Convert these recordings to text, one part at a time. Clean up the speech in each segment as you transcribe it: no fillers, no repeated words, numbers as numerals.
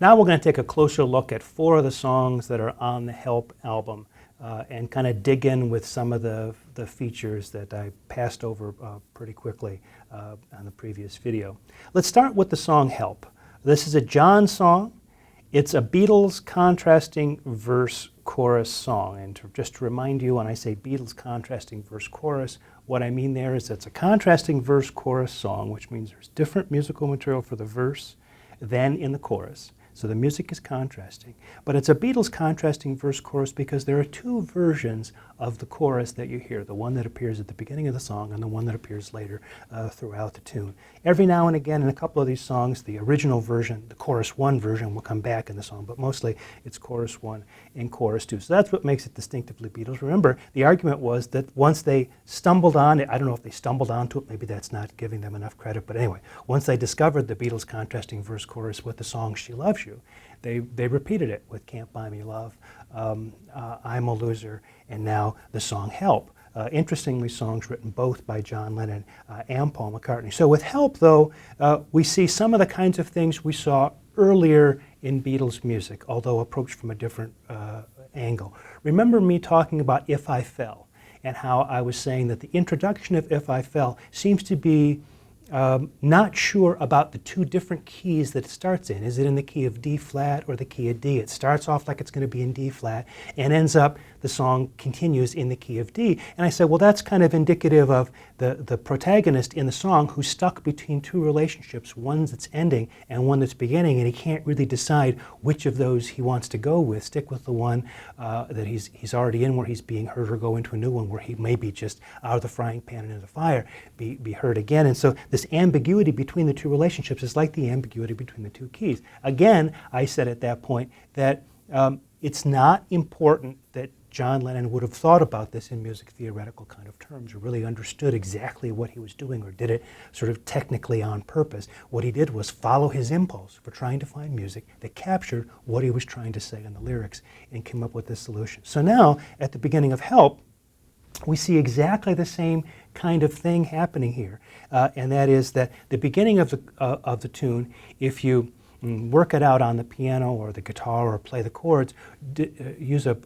Now we're going to take a closer look at 4 of the songs that are on the Help album and kind of dig in with some of the features that I passed over pretty quickly on the previous video. Let's start with the song Help. This is a John song. It's a Beatles contrasting verse-chorus song. And just to remind you, when I say Beatles contrasting verse-chorus, what I mean there is it's a contrasting verse-chorus song, which means there's different musical material for the verse than in the chorus. So the music is contrasting. But it's a Beatles contrasting verse-chorus because there are 2 versions of the chorus that you hear, the one that appears at the beginning of the song and the one that appears later throughout the tune. Every now and again in a couple of these songs, the original version, the chorus 1 version, will come back in the song, but mostly it's chorus 1 and chorus 2. So that's what makes it distinctively Beatles. Remember, the argument was that once they stumbled on it, I don't know if they stumbled onto it, maybe that's not giving them enough credit, but anyway, once they discovered the Beatles contrasting verse-chorus with the song She Loves You, they repeated it with Can't Buy Me Love, I'm a Loser, and now the song Help. Interestingly, songs written both by John Lennon and Paul McCartney. So with Help, though, we see some of the kinds of things we saw earlier in Beatles music, although approached from a different angle. Remember me talking about If I Fell, and how I was saying that the introduction of If I Fell seems to be not sure about the 2 different keys that it starts in. Is it in the key of D flat or the key of D? It starts off like it's going to be in D flat and ends up, the song continues in the key of D. And I said, well, that's kind of indicative of the protagonist in the song who's stuck between 2 relationships, one that's ending and one that's beginning, and he can't really decide which of those he wants to go with, stick with the one that he's already in where he's being hurt, or go into a new one where he may be just out of the frying pan and into the fire, be hurt again. And so this ambiguity between the 2 relationships is like the ambiguity between the 2 keys. Again, I said at that point that it's not important that John Lennon would have thought about this in music theoretical kind of terms, or really understood exactly what he was doing, or did it sort of technically on purpose. What he did was follow his impulse for trying to find music that captured what he was trying to say in the lyrics and came up with this solution. So now, at the beginning of Help, we see exactly the same kind of thing happening here, and that is that the beginning of the tune, if you work it out on the piano or the guitar or play the chords, use a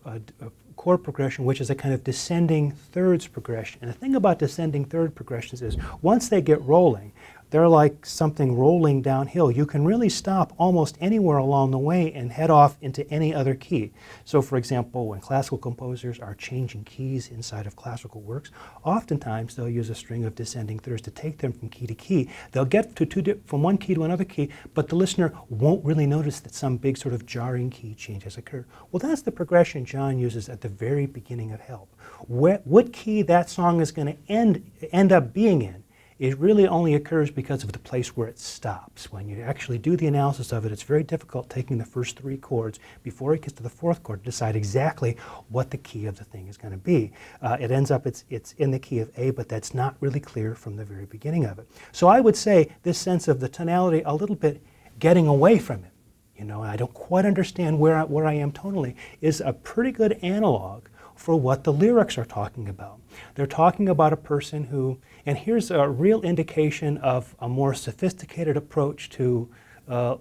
chord progression which is a kind of descending thirds progression. And the thing about descending third progressions is once they get rolling, they're like something rolling downhill. You can really stop almost anywhere along the way and head off into any other key. So for example, when classical composers are changing keys inside of classical works, oftentimes they'll use a string of descending thirds to take them from key to key. They'll get from one key to another key, but the listener won't really notice that some big sort of jarring key change has occurred. Well, that's the progression John uses at the very beginning of Help. What key that song is going to end up being in, it really only occurs because of the place where it stops. When you actually do the analysis of it, it's very difficult taking the first 3 chords before it gets to the 4th chord to decide exactly what the key of the thing is going to be. It ends up, it's in the key of A, but that's not really clear from the very beginning of it. So I would say this sense of the tonality a little bit getting away from it, you know, I don't quite understand where I am tonally, is a pretty good analog for what the lyrics are talking about. They're talking about a person who, and here's a real indication of a more sophisticated approach to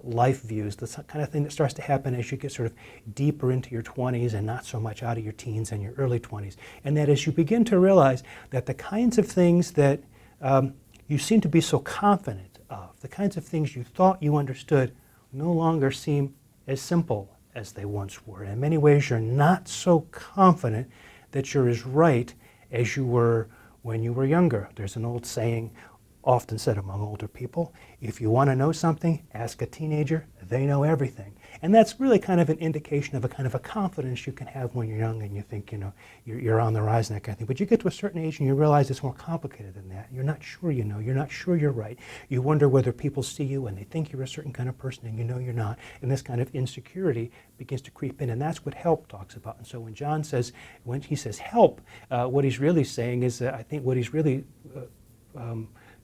life views, the kind of thing that starts to happen as you get sort of deeper into your 20s and not so much out of your teens and your early 20s. And that is you begin to realize that the kinds of things that you seem to be so confident of, the kinds of things you thought you understood, no longer seem as simple as they once were. In many ways, you're not so confident that you're as right as you were when you were younger. There's an old saying, often said among older people, if you want to know something, ask a teenager, they know everything. And that's really kind of an indication of a kind of a confidence you can have when you're young and you think, you know, you're on the rise and that kind of thing. But you get to a certain age and you realize it's more complicated than that. You're not sure you know, you're not sure you're right. You wonder whether people see you and they think you're a certain kind of person and you know you're not. And this kind of insecurity begins to creep in, and that's what Help talks about. And so when John says, when he says help, what he's really saying is, I think what he's really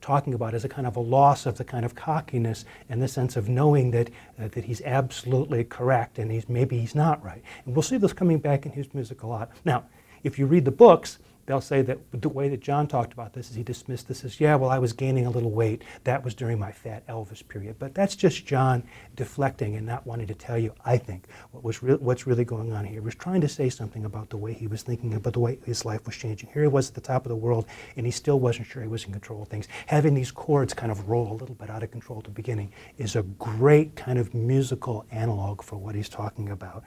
talking about is a kind of a loss of the kind of cockiness and the sense of knowing that that he's absolutely correct and maybe he's not right. And we'll see this coming back in his music a lot. Now, if you read the books, they'll say that the way that John talked about this is he dismissed this as, yeah, well, I was gaining a little weight. That was during my fat Elvis period. But that's just John deflecting and not wanting to tell you, I think, what's really going on here. He was trying to say something about the way he was thinking, about the way his life was changing. Here he was at the top of the world, and he still wasn't sure he was in control of things. Having these chords kind of roll a little bit out of control at the beginning is a great kind of musical analog for what he's talking about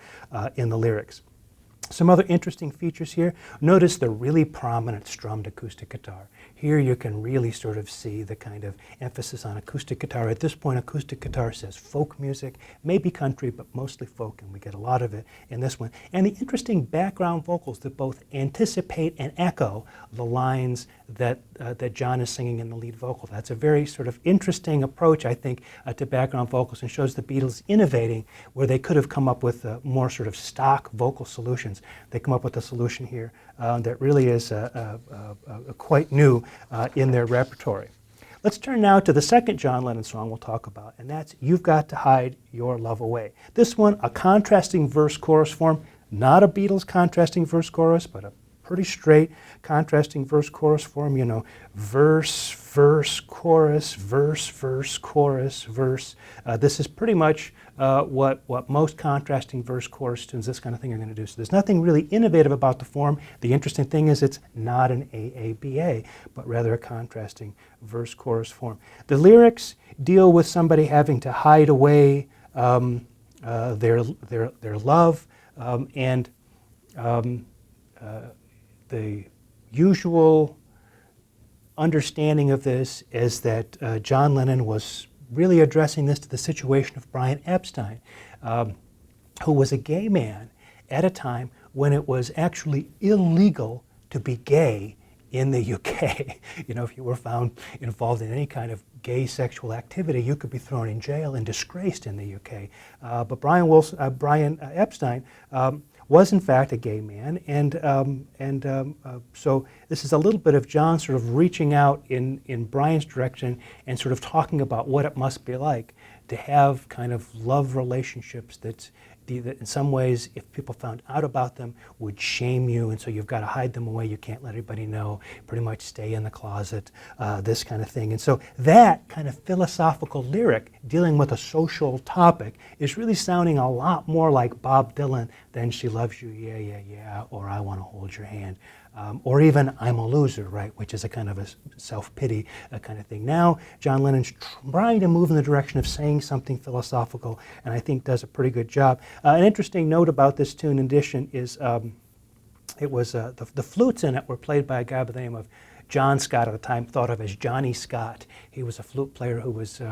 in the lyrics. Some other interesting features here. Notice the really prominent strummed acoustic guitar. Here you can really sort of see the kind of emphasis on acoustic guitar. At this point, acoustic guitar says folk music, maybe country, but mostly folk, and we get a lot of it in this one. And the interesting background vocals that both anticipate and echo the lines that John is singing in the lead vocal. That's a very sort of interesting approach, I think, to background vocals, and shows the Beatles innovating where they could have come up with more sort of stock vocal solutions. They come up with a solution here that really is quite new in their repertory. Let's turn now to the second John Lennon song we'll talk about, and that's You've Got to Hide Your Love Away. This one, a contrasting verse-chorus form, not a Beatles contrasting verse-chorus, but a pretty straight contrasting verse-chorus form, you know, verse, verse, chorus, verse, verse, chorus, verse. This is pretty much what most contrasting verse-chorus tunes, this kind of thing, are going to do. So there's nothing really innovative about the form. The interesting thing is it's not an AABA, but rather a contrasting verse-chorus form. The lyrics deal with somebody having to hide away their love, and the usual understanding of this is that John Lennon was really addressing this to the situation of Brian Epstein, who was a gay man at a time when it was actually illegal to be gay in the UK. You know, if you were found involved in any kind of gay sexual activity, you could be thrown in jail and disgraced in the UK. But Brian Epstein was in fact a gay man, and so this is a little bit of John sort of reaching out in Brian's direction and sort of talking about what it must be like to have kind of love relationships that in some ways, if people found out about them, would shame you, and so you've got to hide them away. You can't let everybody know. Pretty much stay in the closet, this kind of thing. And so that kind of philosophical lyric dealing with a social topic is really sounding a lot more like Bob Dylan than She Loves You, Yeah, Yeah, Yeah, or I Want to Hold Your Hand. Or even I'm a Loser, right, which is a kind of a self-pity kind of thing. Now, John Lennon's trying to move in the direction of saying something philosophical, and I think does a pretty good job. An interesting note about this tune, in addition, is the flutes in it were played by a guy by the name of John Scott, at the time thought of as Johnny Scott. He was a flute player who was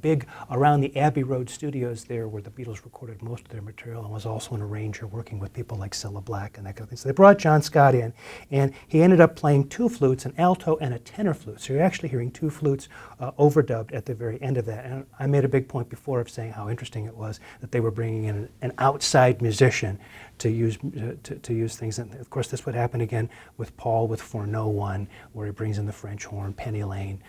big around the Abbey Road studios there where the Beatles recorded most of their material, and was also an arranger working with people like Cilla Black and that kind of thing. So they brought John Scott in, and he ended up playing two flutes, an alto and a tenor flute. So you're actually hearing two flutes overdubbed at the very end of that. And I made a big point before of saying how interesting it was that they were bringing in an outside musician to use things. And of course, this would happen again with Paul with For No One, where he brings in the French horn, Penny Lane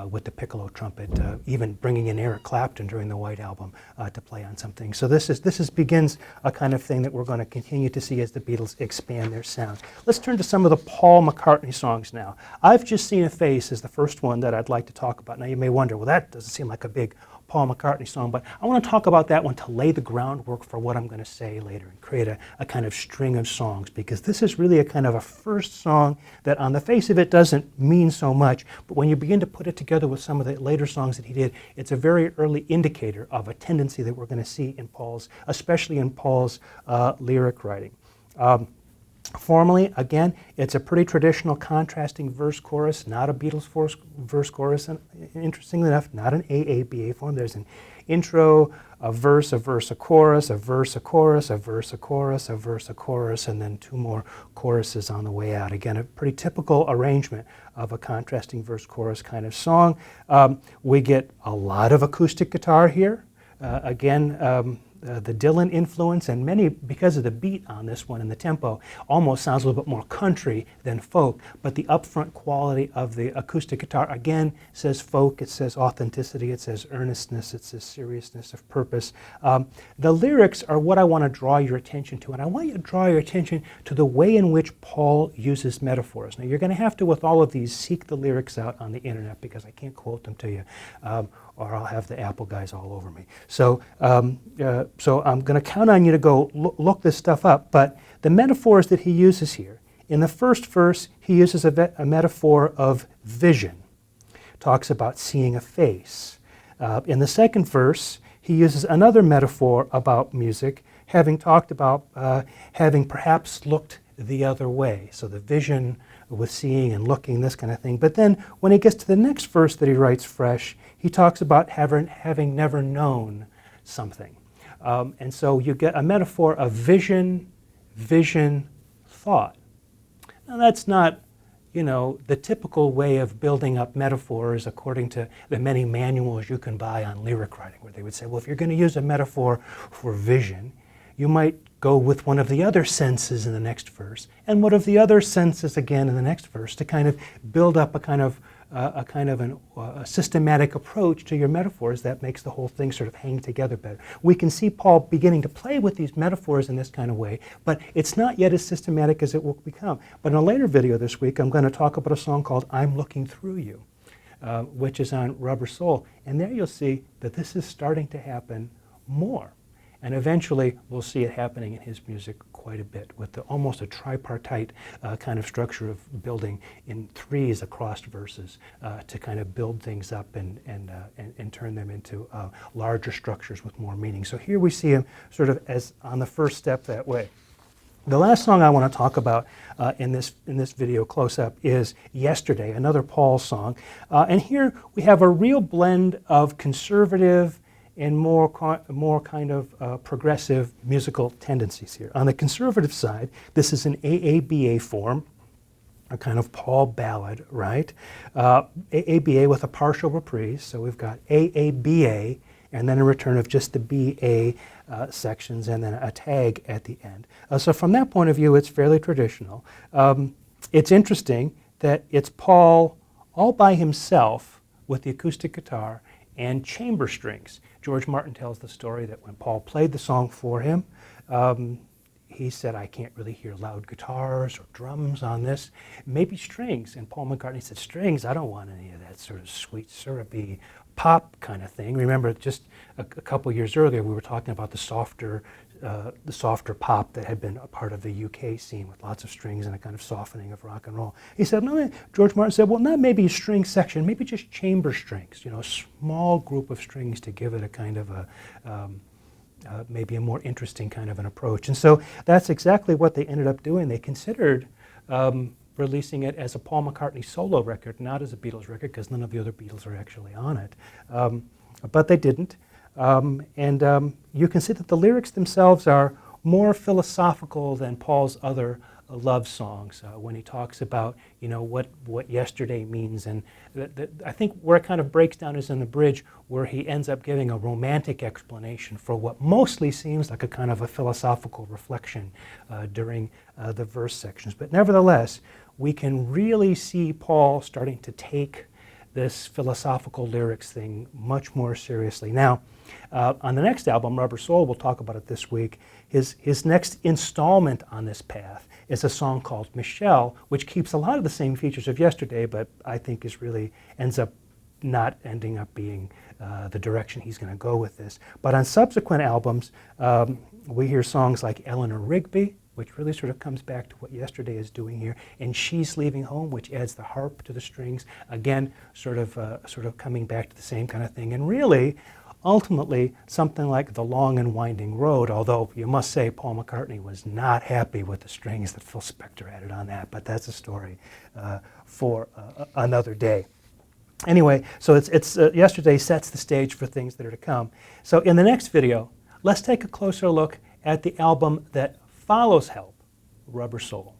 with the piccolo trumpet, even bringing in Eric Clapton during the White Album to play on something. So this begins a kind of thing that we're going to continue to see as the Beatles expand their sound. Let's turn to some of the Paul McCartney songs now. I've Just Seen a Face is the first one that I'd like to talk about. Now you may wonder, well, that doesn't seem like a big Paul McCartney song, but I want to talk about that one to lay the groundwork for what I'm going to say later and create a kind of string of songs, because this is really a kind of a first song that on the face of it doesn't mean so much, but when you begin to put it together with some of the later songs that he did, it's a very early indicator of a tendency that we're going to see in Paul's, especially in Paul's lyric writing. Formally, again, it's a pretty traditional contrasting verse-chorus, not a Beatles verse-chorus, and interestingly enough, not an AABA form. There's an intro, a verse, a chorus, a verse, a chorus, a verse, a chorus, a verse, a chorus, and then two more choruses on the way out. Again, a pretty typical arrangement of a contrasting verse-chorus kind of song. We get a lot of acoustic guitar here. Again, the Dylan influence, and many, because of the beat on this one and the tempo, almost sounds a little bit more country than folk, but the upfront quality of the acoustic guitar, again, says folk, it says authenticity, it says earnestness, it says seriousness of purpose. The lyrics are what I want to draw your attention to, and I want you to draw your attention to the way in which Paul uses metaphors. Now, you're going to have to, with all of these, seek the lyrics out on the internet because I can't quote them to you, or I'll have the Apple guys all over me. So I'm going to count on you to go look this stuff up, but the metaphors that he uses here, in the first verse, he uses a metaphor of vision, talks about seeing a face. In the second verse, he uses another metaphor about music, having talked about having perhaps looked the other way. So the vision with seeing and looking, this kind of thing. But then when he gets to the next verse that he writes fresh, he talks about having never known something. And so you get a metaphor of vision, thought. Now that's not, the typical way of building up metaphors according to the many manuals you can buy on lyric writing, where they would say, well, if you're going to use a metaphor for vision, you might go with one of the other senses in the next verse, and one of the other senses again in the next verse to kind of build up a systematic approach to your metaphors that makes the whole thing sort of hang together better. We can see Paul beginning to play with these metaphors in this kind of way, but it's not yet as systematic as it will become. But in a later video this week, I'm going to talk about a song called I'm Looking Through You, which is on Rubber Soul. And there you'll see that this is starting to happen more. And eventually, we'll see it happening in his music quite a bit, with almost a tripartite kind of structure of building in threes across verses to kind of build things up and turn them into larger structures with more meaning. So here we see him sort of as on the first step that way. The last song I want to talk about in this video close-up is Yesterday, another Paul song. And here we have a real blend of conservative and more kind of progressive musical tendencies here. On the conservative side, this is an AABA form, a kind of Paul ballad, right? AABA with a partial reprise, so we've got AABA, and then a return of just the BA sections, and then a tag at the end. So from that point of view, it's fairly traditional. It's interesting that it's Paul all by himself with the acoustic guitar and chamber strings. George Martin tells the story that when Paul played the song for him, he said, I can't really hear loud guitars or drums on this, maybe strings. And Paul McCartney said, strings, I don't want any of that sort of sweet, syrupy pop kind of thing. Remember, just a couple years earlier, we were talking about the softer pop that had been a part of the UK scene with lots of strings and a kind of softening of rock and roll. He said, no, George Martin said, well, not maybe a string section, maybe just chamber strings, a small group of strings to give it a kind of maybe a more interesting kind of an approach. And so that's exactly what they ended up doing. They considered releasing it as a Paul McCartney solo record, not as a Beatles record, because none of the other Beatles are actually on it. But they didn't. You can see that the lyrics themselves are more philosophical than Paul's other love songs when he talks about what yesterday means. And I think where it kind of breaks down is in the bridge, where he ends up giving a romantic explanation for what mostly seems like a kind of a philosophical reflection during the verse sections. But nevertheless, we can really see Paul starting to take this philosophical lyrics thing much more seriously. Now, on the next album, Rubber Soul, we'll talk about it this week, his next installment on this path is a song called Michelle, which keeps a lot of the same features of Yesterday, but I think ends up not ending up being the direction he's going to go with this. But on subsequent albums, we hear songs like Eleanor Rigby, which really sort of comes back to what Yesterday is doing here, and She's Leaving Home, which adds the harp to the strings, again, sort of coming back to the same kind of thing. And really, ultimately, something like The Long and Winding Road, although you must say Paul McCartney was not happy with the strings that Phil Spector added on that, but that's a story for another day. Anyway, so Yesterday sets the stage for things that are to come. So in the next video, let's take a closer look at the album that follows Help, Rubber Soul.